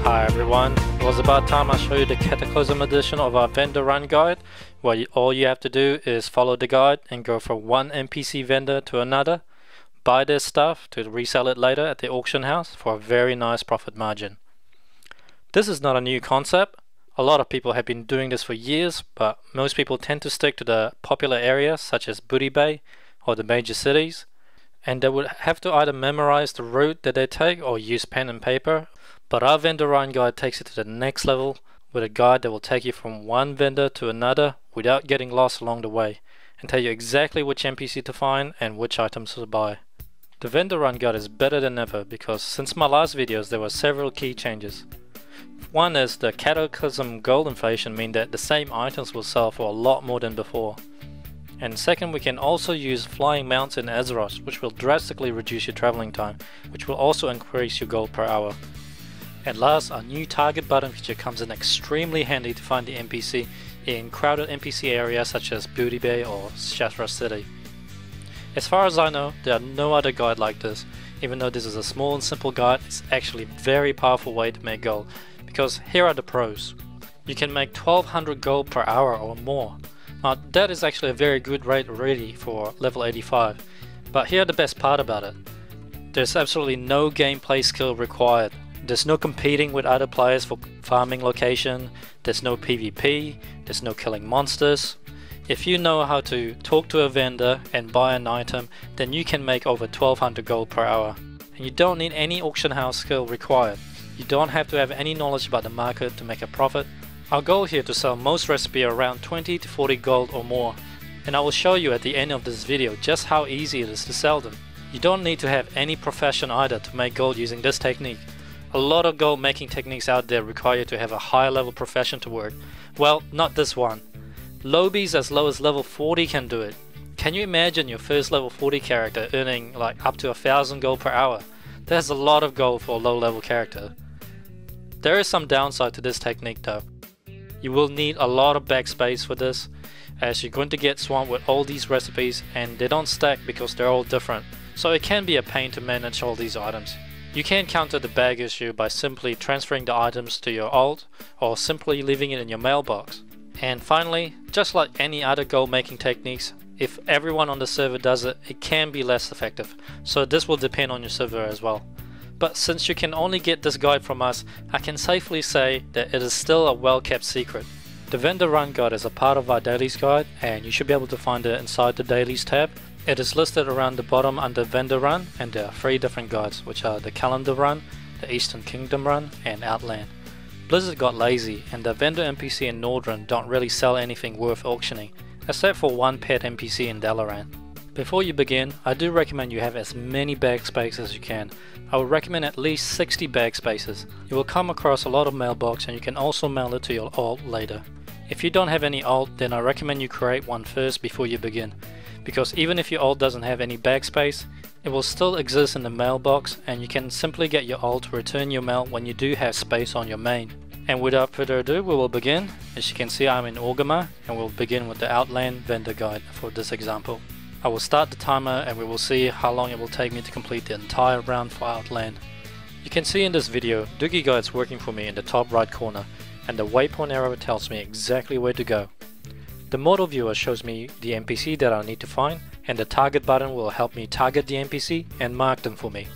Hi everyone, it was about time I show you the Cataclysm edition of our vendor run guide, where all you have to do is follow the guide and go from one NPC vendor to another, buy their stuff to resell it later at the auction house for a very nice profit margin. This is not a new concept. A lot of people have been doing this for years, but most people tend to stick to the popular areas such as Booty Bay or the major cities, and they would have to either memorize the route that they take or use pen and paper. But our vendor run guide takes it to the next level with a guide that will take you from one vendor to another without getting lost along the way, and tell you exactly which NPC to find and which items to buy. The vendor run guide is better than ever because since my last videos there were several key changes. One is the Cataclysm gold inflation means that the same items will sell for a lot more than before. And second, we can also use flying mounts in Azeroth, which will drastically reduce your traveling time, which will also increase your gold per hour. And last, our new target button feature comes in extremely handy to find the NPC in crowded NPC areas such as Booty Bay or Shatra City. As far as I know, there are no other guide like this. Even though this is a small and simple guide, it's actually a very powerful way to make gold, because here are the pros. You can make 1200 gold per hour or more. Now that is actually a very good rate already for level 85, but here the best part about it. There's absolutely no gameplay skill required. There's no competing with other players for farming location, there's no PvP, there's no killing monsters. If you know how to talk to a vendor and buy an item, then you can make over 1200 gold per hour. And you don't need any auction house skill required. You don't have to have any knowledge about the market to make a profit. Our goal here to sell most recipes around 20 to 40 gold or more, and I will show you at the end of this video just how easy it is to sell them. You don't need to have any profession either to make gold using this technique. A lot of gold making techniques out there require you to have a high level profession to work. Well, not this one. Lowbies as low as level 40 can do it. Can you imagine your first level 40 character earning like up to 1000 gold per hour? That's a lot of gold for a low level character. There is some downside to this technique though. You will need a lot of backspace for this, as you're going to get swamped with all these recipes and they don't stack because they're all different, so it can be a pain to manage all these items. You can counter the bag issue by simply transferring the items to your alt or simply leaving it in your mailbox. And finally, just like any other gold making techniques, if everyone on the server does it, it can be less effective, so this will depend on your server as well. But since you can only get this guide from us, I can safely say that it is still a well kept secret. The vendor run guide is a part of our dailies guide, and you should be able to find it inside the dailies tab. It is listed around the bottom under vendor run, and there are 3 different guides, which are the calendar run, the Eastern Kingdom run, and Outland. Blizzard got lazy, and the vendor NPC in Nordrun don't really sell anything worth auctioning, except for one pet NPC in Dalaran. Before you begin, I do recommend you have as many bag spaces as you can. I would recommend at least 60 bag spaces. You will come across a lot of mailbox and you can also mail it to your alt later. If you don't have any alt, then I recommend you create one first before you begin, because even if your alt doesn't have any bag space, it will still exist in the mailbox and you can simply get your alt to return your mail when you do have space on your main. And without further ado, we will begin. As you can see, I'm in Orgrimmar and we'll begin with the Outland vendor guide for this example. I will start the timer and we will see how long it will take me to complete the entire round for Outland. You can see in this video, Dugi guide's working for me in the top right corner, and the waypoint arrow tells me exactly where to go. The model viewer shows me the NPC that I need to find, and the target button will help me target the NPC and mark them for me.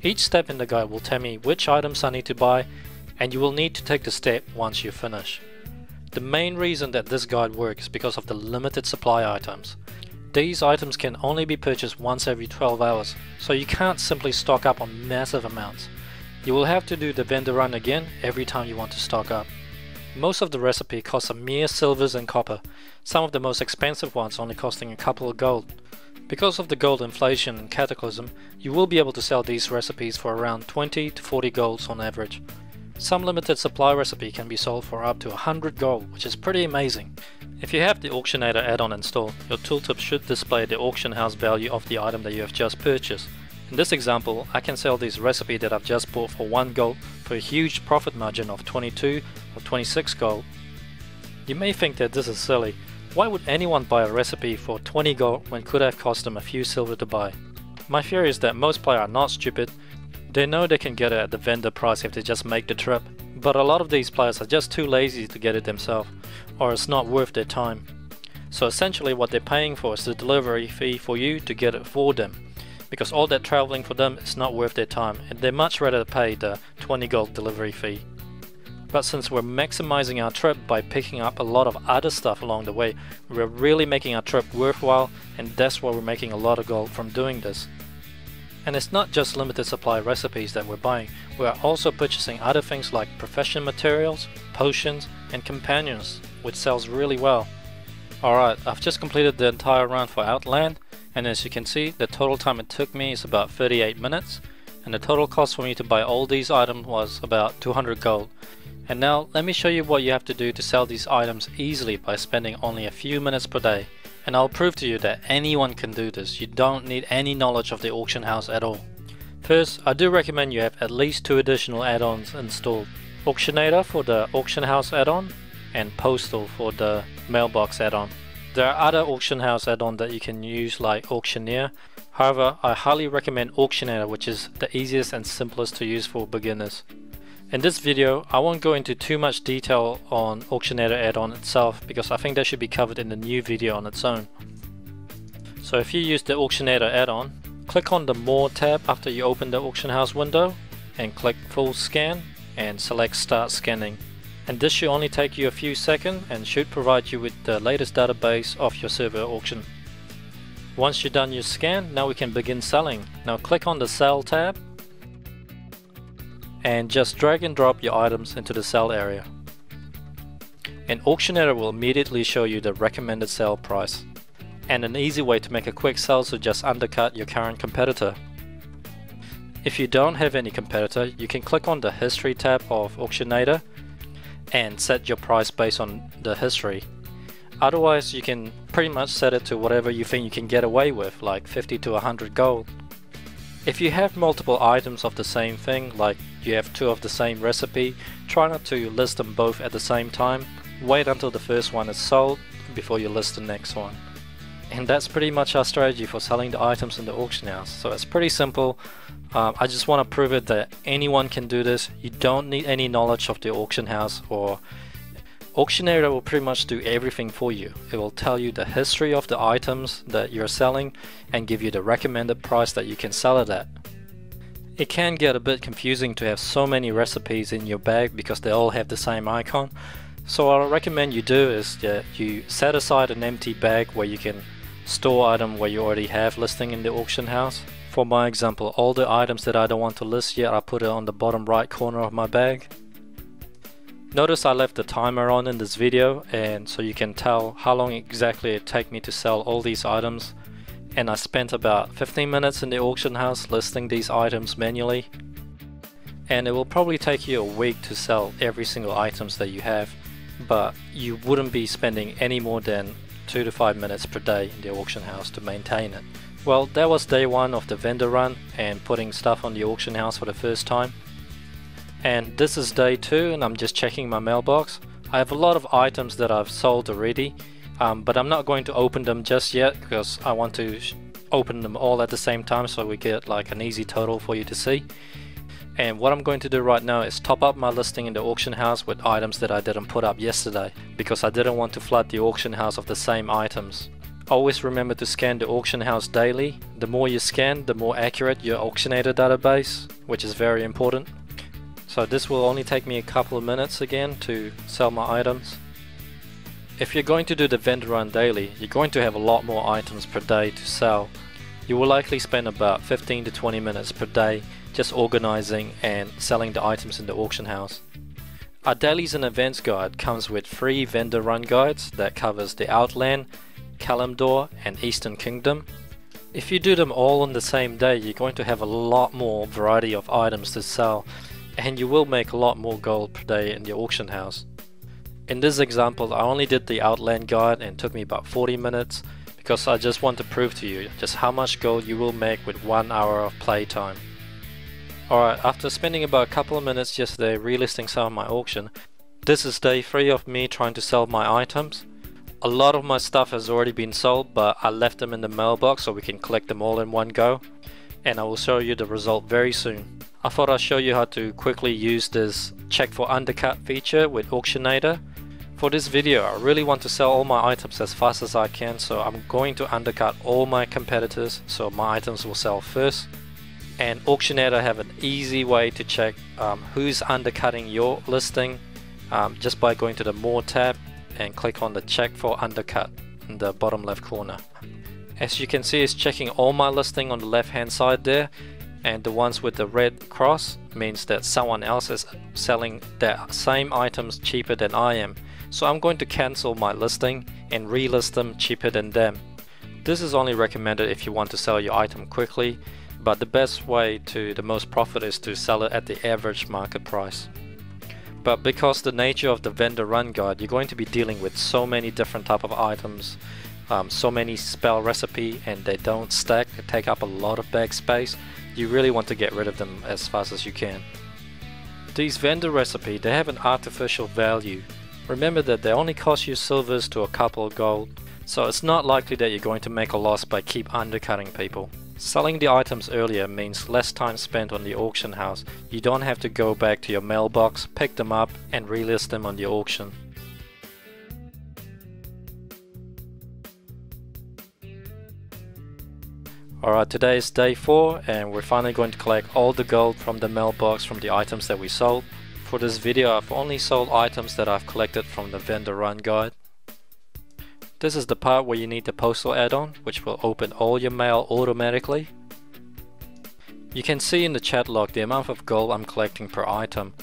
Each step in the guide will tell me which items I need to buy, and you will need to take the step once you finish. The main reason that this guide works is because of the limited supply items. These items can only be purchased once every 12 hours, so you can't simply stock up on massive amounts. You will have to do the vendor run again every time you want to stock up. Most of the recipe costs a mere silvers and copper, some of the most expensive ones only costing a couple of gold. Because of the gold inflation and Cataclysm, you will be able to sell these recipes for around 20 to 40 golds on average. Some limited supply recipe can be sold for up to 100 gold, which is pretty amazing. If you have the Auctionator add-on installed, your tooltip should display the auction house value of the item that you have just purchased. In this example, I can sell this recipe that I've just bought for 1 gold for a huge profit margin of 22 or 26 gold. You may think that this is silly. Why would anyone buy a recipe for 20 gold when it could have cost them a few silver to buy? My theory is that most players are not stupid. They know they can get it at the vendor price if they just make the trip, but a lot of these players are just too lazy to get it themselves, or it's not worth their time. So essentially what they're paying for is the delivery fee for you to get it for them, because all that traveling for them is not worth their time, and they'd much rather pay the 20 gold delivery fee. But since we're maximizing our trip by picking up a lot of other stuff along the way, we're really making our trip worthwhile, and that's why we're making a lot of gold from doing this. And it's not just limited supply recipes that we're buying, we are also purchasing other things like profession materials, potions, and companions, which sells really well. Alright, I've just completed the entire run for Outland, and as you can see, the total time it took me is about 38 minutes, and the total cost for me to buy all these items was about 200 gold. And now let me show you what you have to do to sell these items easily by spending only a few minutes per day. And I'll prove to you that anyone can do this. You don't need any knowledge of the auction house at all. First, I do recommend you have at least 2 additional add-ons installed. Auctionator for the auction house add-on, and Postal for the mailbox add-on. There are other auction house add-ons that you can use like Auctioneer. However, I highly recommend Auctionator, which is the easiest and simplest to use for beginners. In this video, I won't go into too much detail on Auctionator add-on itself because I think that should be covered in the new video on its own. So if you use the Auctionator add-on, click on the More tab after you open the auction house window and click Full Scan and select Start Scanning. And this should only take you a few seconds and should provide you with the latest database of your server auction. Once you're done your scan, now we can begin selling. Now click on the Sell tab and just drag and drop your items into the sell area. An auctioneer will immediately show you the recommended sale price and an easy way to make a quick sell to just undercut your current competitor. If you don't have any competitor, you can click on the History tab of Auctionator and set your price based on the history. Otherwise, you can pretty much set it to whatever you think you can get away with, like 50 to 100 gold. If you have multiple items of the same thing, like you have 2 of the same recipe, try not to list them both at the same time. Wait until the first one is sold before you list the next one. And that's pretty much our strategy for selling the items in the auction house. So it's pretty simple. I just want to prove it that anyone can do this. You don't need any knowledge of the auction house, or Auctioneer will pretty much do everything for you. It will tell you the history of the items that you're selling and give you the recommended price that you can sell it at. It can get a bit confusing to have so many recipes in your bag because they all have the same icon. So what I recommend you do is that you set aside an empty bag where you can store items where you already have listing in the auction house. For my example, all the items that I don't want to list yet, I put it on the bottom right corner of my bag. Notice I left the timer on in this video, and so you can tell how long exactly it take me to sell all these items. And I spent about 15 minutes in the auction house listing these items manually. And it will probably take you a week to sell every single items that you have, but you wouldn't be spending any more than 2 to 5 minutes per day in the auction house to maintain it. Well, that was day 1 of the vendor run and putting stuff on the auction house for the first time. And this is day 2 and I'm just checking my mailbox. I have a lot of items that I've sold already, but I'm not going to open them just yet because I want to open them all at the same time so we get like an easy total for you to see. And what I'm going to do right now is top up my listing in the auction house with items that I didn't put up yesterday because I didn't want to flood the auction house of the same items. Always remember to scan the auction house daily. The more you scan, the more accurate your auctionator database, which is very important. So this will only take me a couple of minutes again to sell my items. If you're going to do the vendor run daily, you're going to have a lot more items per day to sell. You will likely spend about 15 to 20 minutes per day just organizing and selling the items in the auction house. Our dailies and events guide comes with 3 vendor run guides that covers the Outland, Kalimdor and Eastern Kingdom. If you do them all on the same day, you're going to have a lot more variety of items to sell, and you will make a lot more gold per day in the auction house. In this example, I only did the Outland guide and it took me about 40 minutes because I just want to prove to you just how much gold you will make with 1 hour of playtime. Alright, after spending about a couple of minutes yesterday relisting some of my auction, this is day 3 of me trying to sell my items. A lot of my stuff has already been sold, but I left them in the mailbox so we can collect them all in one go, and I will show you the result very soon. I thought I'd show you how to quickly use this check for undercut feature with Auctionator. For this video, I really want to sell all my items as fast as I can, so I'm going to undercut all my competitors so my items will sell first. And Auctionator have an easy way to check who's undercutting your listing just by going to the More tab and click on the check for undercut in the bottom left corner. As you can see, it's checking all my listing on the left hand side there, and the ones with the red cross means that someone else is selling the same items cheaper than I am. So I'm going to cancel my listing and relist them cheaper than them. This is only recommended if you want to sell your item quickly, but the best way to the most profit is to sell it at the average market price. But because the nature of the vendor run guide, you're going to be dealing with so many different type of items, so many spell recipe, and they don't stack, they take up a lot of bag space. You really want to get rid of them as fast as you can. These vendor recipe, they have an artificial value. Remember that they only cost you silvers to a couple of gold, so it's not likely that you're going to make a loss by keep undercutting people. Selling the items earlier means less time spent on the auction house. You don't have to go back to your mailbox, pick them up and relist them on the auction. Alright, today is day 4 and we're finally going to collect all the gold from the mailbox from the items that we sold. For this video, I've only sold items that I've collected from the vendor run guide. This is the part where you need the postal add-on, which will open all your mail automatically. You can see in the chat log the amount of gold I'm collecting per item.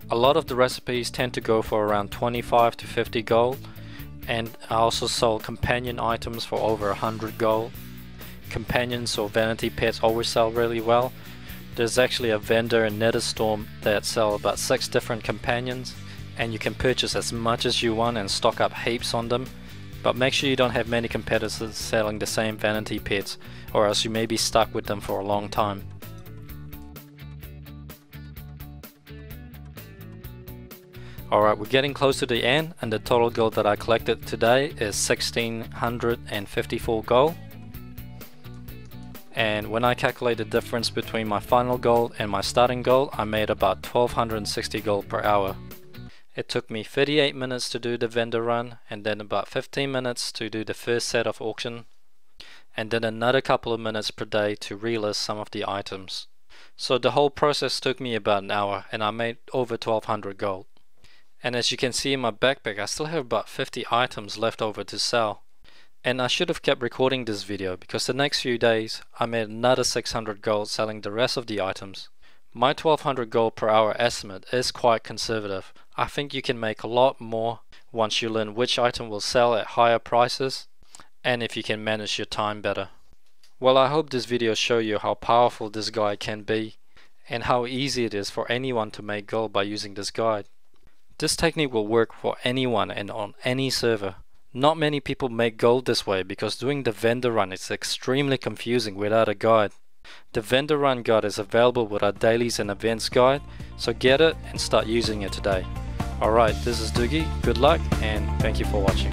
A lot of the recipes tend to go for around 25 to 50 gold, and I also sold companion items for over 100 gold. Companions or vanity pets always sell really well. There's actually a vendor in Netherstorm that sell about 6 different companions, and you can purchase as much as you want and stock up heaps on them, but make sure you don't have many competitors selling the same vanity pets, or else you may be stuck with them for a long time. Alright, we're getting close to the end, and the total gold that I collected today is 1654 gold. And when I calculate the difference between my final gold and my starting gold, I made about 1260 gold per hour. It took me 38 minutes to do the vendor run, and then about 15 minutes to do the first set of auction, and then another couple of minutes per day to relist some of the items. So the whole process took me about an hour, and I made over 1200 gold. And as you can see in my backpack, I still have about 50 items left over to sell. And I should have kept recording this video, because the next few days I made another 600 gold selling the rest of the items. My 1200 gold per hour estimate is quite conservative. I think you can make a lot more once you learn which item will sell at higher prices, and if you can manage your time better. Well, I hope this video shows you how powerful this guide can be, and how easy it is for anyone to make gold by using this guide. This technique will work for anyone and on any server. Not many people make gold this way because doing the vendor run is extremely confusing without a guide. The vendor run guide is available with our dailies and events guide, so get it and start using it today. Alright, this is Dugi, good luck and thank you for watching.